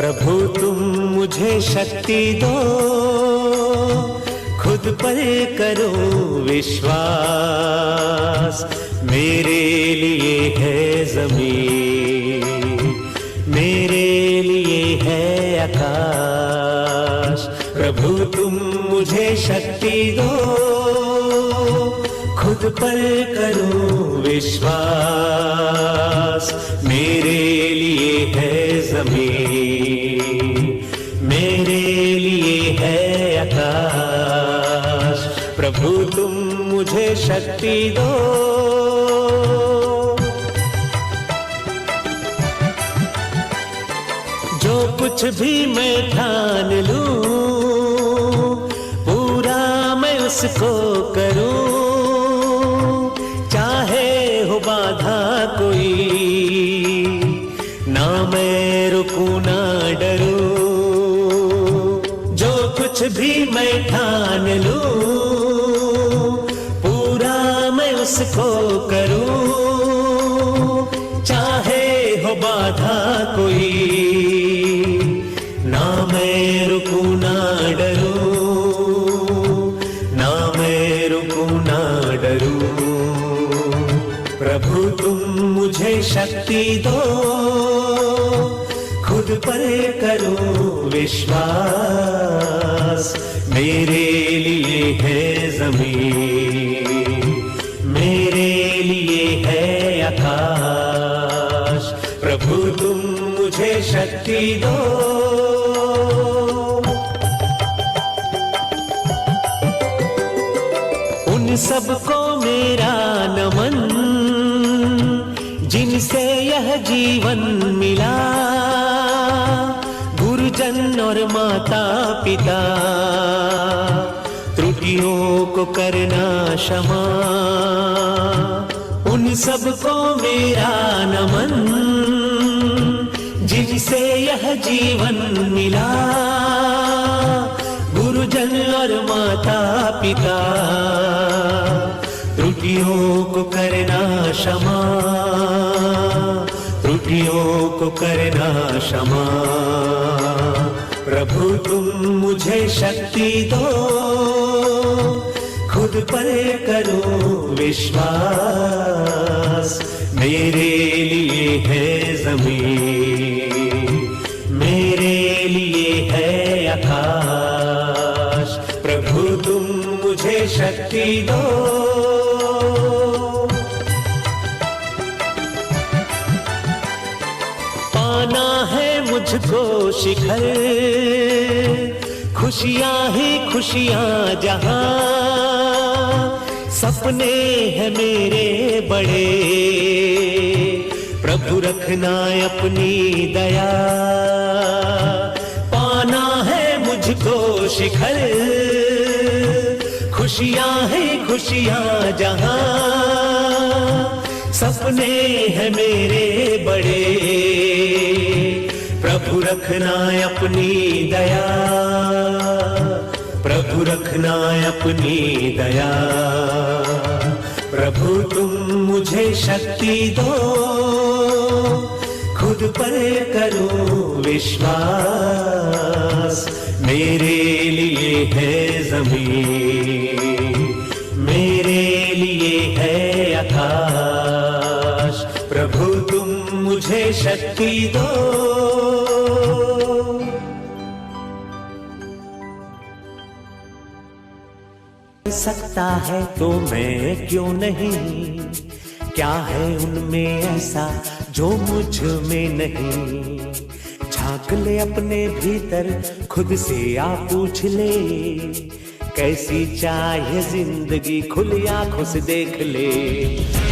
प्रभु तुम मुझे शक्ति दो, खुद पर करो विश्वास। मेरे लिए है ज़मीन, मेरे लिए है आकाश। प्रभु तुम मुझे शक्ति दो, खुद पर करो विश्वास। मेरे लिए है ज़मीन, मेरे लिए है आकाश। प्रभु तुम मुझे शक्ति दो। जो कुछ भी मैं ठान लूं, पूरा मैं उसको करूं। चाहे हो बाधा कोई, ना मैं रुकूं ना डरूं। जो कुछ भी मैं ठान लूं, पूरा मैं उसको करूं। चाहे हो बाधा कोई, ना मैं रुकूं ना डरूं, ना मैं रुकूं ना डरूं। प्रभु तुम मुझे शक्ति दो, खुद पर करो विश्वास। मेरे लिए है ज़मीन, मेरे लिए है आकाश। प्रभु तुम मुझे शक्ति दो। उन सबको मेरा नमन, जिनसे यह जीवन मिला। गुरुजन और माता पिता, त्रुटियों को करना क्षमा। उन सबको मेरा नमन, जिनसे यह जीवन मिला। गुरुजन और माता पिता, त्रुटियों को करना क्षमा, त्रुटियों को करना क्षमा। प्रभु तुम मुझे शक्ति दो, खुद पर करो विश्वास। मेरे लिए है ज़मीन, मेरे लिए है आकाश। प्रभु तुम मुझे शक्ति दो। पाना है मुझको शिखर, खुशियां ही खुशियां जहां। सपने हैं मेरे बड़े, प्रभु रखना अपनी दया। पाना है मुझको शिखर, खुशियां ही खुशियां जहां। सपने हैं मेरे बड़े, प्रभु रखना अपनी दया। प्रभु रखना अपनी दया। प्रभु तुम मुझे शक्ति दो, खुद पर करो विश्वास। मेरे लिए है ज़मीन, मेरे लिए है आकाश। प्रभु तुम मुझे शक्ति दो। सकता है तो मैं क्यों नहीं, क्या है उनमें ऐसा जो मुझ में नहीं। झांक ले अपने भीतर, खुद से आ पूछ ले, कैसी चाहे जिंदगी, खुली आंखों से देख ले।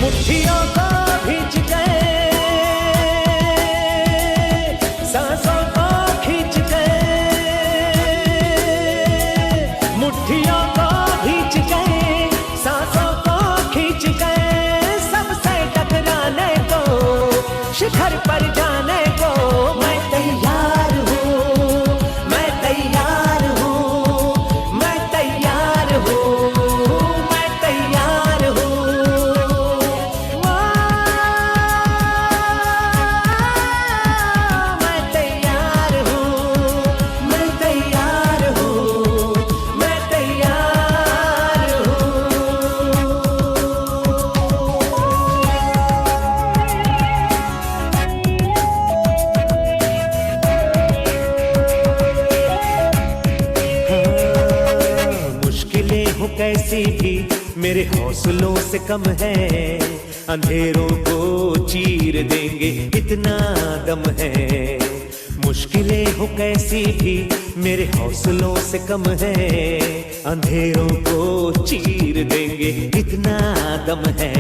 मुट्ठियों को भींच गए, सांसों को खींच गए। मुट्ठियों को भींच गए, सांसों को खींच गए। सबसे टकराने को, शिखर पर जाने को मैं तैयार हूँ, मैं तैयार हूँ, मैं तैयार हूँ, मैं तैयार हूँ। मैं तैयार कैसी भी मेरे हौसलों से कम है, अंधेरों को चीर देंगे इतना दम है। मुश्किलें हो कैसी भी मेरे हौसलों से कम है, अंधेरों को चीर देंगे इतना दम है।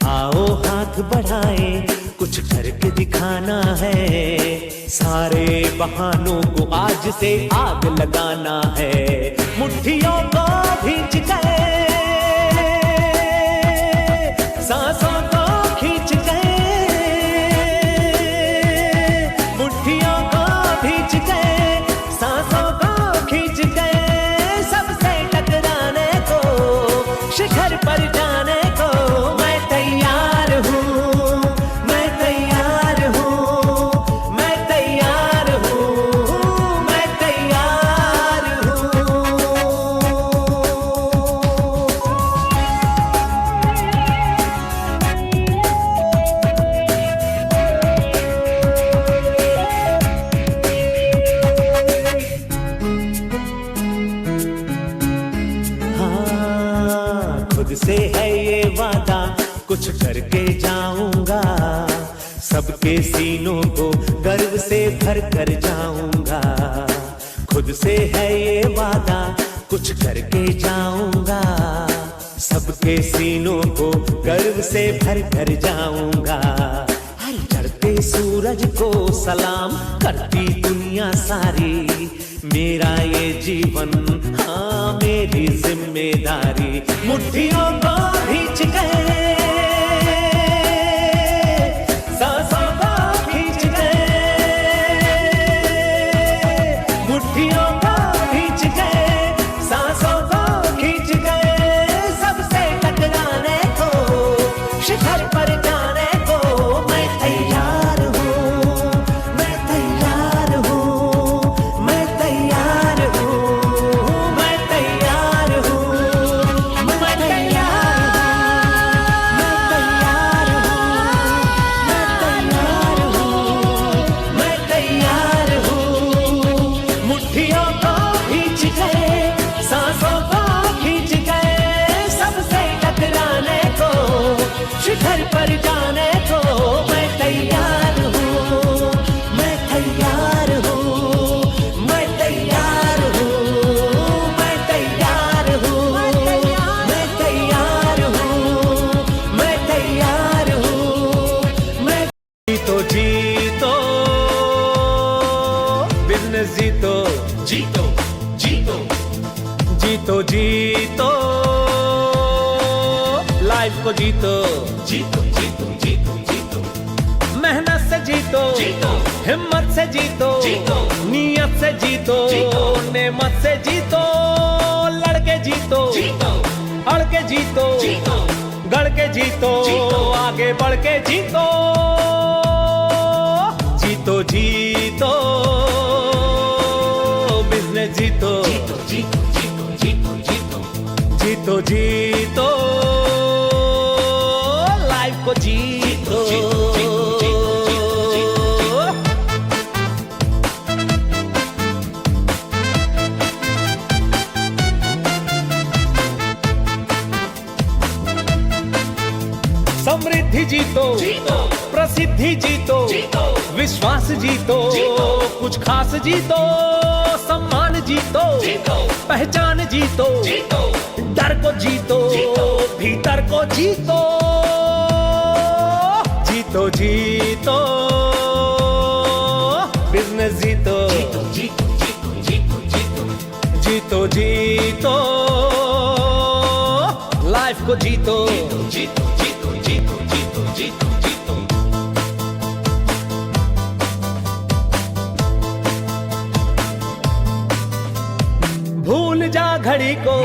आओ हाथ बढ़ाएं, कुछ करके दिखाना है, सारे बहानों को आज से आग लगाना है। मुट्ठियों को भींच गए, सांसों को खींच गए, मुट्ठियों को भींच गए, सांसों को खींच गए, सबसे टकराने को, शिखर पर जाने को मैं तैयार हूँ, मैं तैयार हूँ, मैं तैयार हूँ, मैं तैयार हूँ। हाँ, खुद से है ये वादा, कुछ करके जाऊंगा, सबके सीनों को गर्व से भर कर जाऊंगा। खुद से है ये वादा, कुछ करके जाऊंगा, सबके सीनों को गर्व से भर कर जाऊंगा। हर चढ़ते सूरज को सलाम करती दुनिया सारी, मेरा ये जीवन हाँ मेरी जिम्मेदारी। मुट्ठियों को भींच गए, सांसों को खींच गए, मुट्ठियों को भींच गए, सांसों को खींच गए, सबसे टकराने को, शिखर पर जाने को मैं तैयार हूँ, मैं तैयार हूँ, मैं तैयार हूँ, मैं तैयार हूँ, मैं तैयार हूँ, मैं तैयार हूँ। मुट्ठियों को खींच गए, सांसों को खींच गए, सबसे टकराने को, शिखर पर जाने को मैं तैयार हूँ, मैं तैयार हूँ, मैं तैयार हूँ, मैं तैयार हूँ, मैं तैयार हूँ, मैं तैयार हूँ, मैं जीतो जीतो बिजनेस जीतो, जीतो जीतो, जीतो जीतो लाइफ को जीतो, जीतो जीतो जीतो जीतो, मेहनत से जीतो, जीतो हिम्मत से जीतो, जीतो नीयत से जीतो, जीतो नेमत से जीतो, लड़के जीतो, जीतो अड़ के जीतो, जीतो गड़ के जीतो, आगे बढ़ के जीतो, जीतो जीतो बिजनेस जीतो, जीतो जीतो जीतो जीतो जीतो, जीतो जीतो लाइफ को जीतो, जीतो जीतो जीतो जीतो। समृद्धि जीतो, जीतो प्रसिद्धि जीतो, जीतो विश्वास जीतो, जीतो कुछ खास जीतो, सम्मान जीतो, जीतो पहचान जीतो, जीतो डर को जीतो, जीतो भीतर को जीतो, जीतो जीतो बिजनेस जीतो, जीतो जीतो जीतो जीतो जीतो, जीतो जीतो लाइफ को जीतो, जीतो जीतो जीतो जीतो जीतो जीतो जीतो। भूल जा घड़ी को,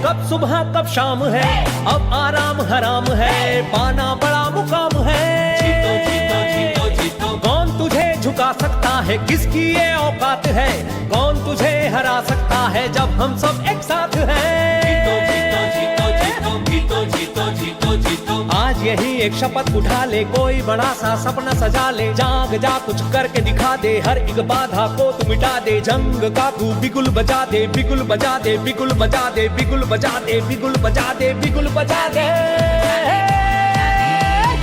कब सुबह कब शाम है, अब आराम हराम है, पाना बड़ा मुकाम है। जीतो जीतो जीतो जीतो, कौन तुझे झुका सकता है, किसकी ये औकात है, कौन तुझे हरा सकता है, जब हम सब एक साथ हैं। जीतो जीतो जीतो जीतो, जीतो जीतो जीतो जीतो। आज यही एक शपथ उठा ले, कोई बड़ा सा सपना सजा ले, जाग जा कुछ करके दिखा दे, हर एक बाधा को तू मिटा दे, जंग का तू बिगुल बजा दे, बिगुल बजा दे, बिगुल बजा दे, बिगुल बजा दे, बिगुल बजा दे, बिगुल बजा दे।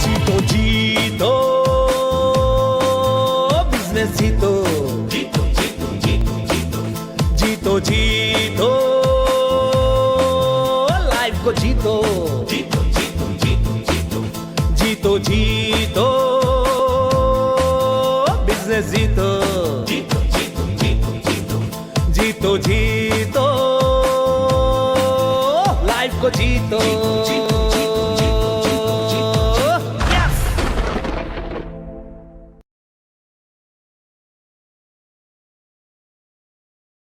जीतो जीतो बिजनेस जीतो, जीतो जीतो जीतो जीतो। जीतो जीतो लाइफ को जीतो, जीतो जीतो जीतो जीतो। जीतो जीतो बिजनेस जीतो, जीतो जीतो जीतो जीतो। जीतो जीतो लाइफ को जीतो।